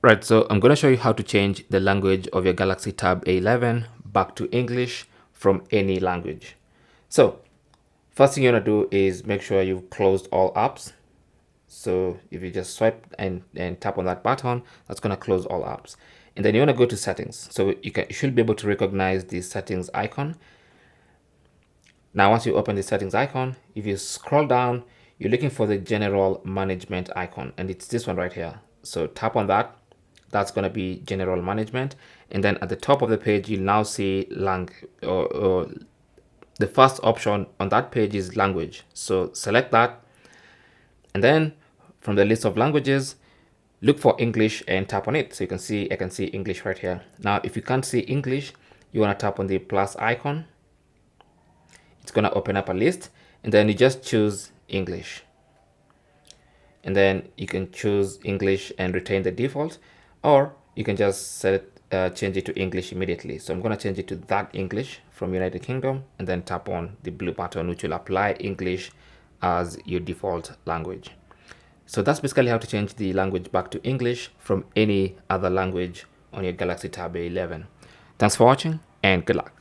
Right, so I'm going to show you how to change the language of your Galaxy Tab A11 back to English from any language. So first thing you want to do is make sure you've closed all apps. So if you just swipe and tap on that button, that's going to close all apps. And then you want to go to settings. So you should be able to recognize the settings icon. Now, once you open the settings icon, if you scroll down, you're looking for the general management icon, and it's this one right here. So tap on that. That's going to be general management. And then at the top of the page, you'll now see the first option on that page is language. So select that. And then from the list of languages, look for English and tap on it. So I can see English right here. Now, if you can't see English, you want to tap on the plus icon. It's going to open up a list, and then you just choose English. And then you can choose English and retain the default, or you can just change it to English immediately. So I'm going to change it to that English from United Kingdom, and then tap on the blue button, which will apply English as your default language. So that's basically how to change the language back to English from any other language on your Galaxy Tab A11. Thanks for watching, and good luck.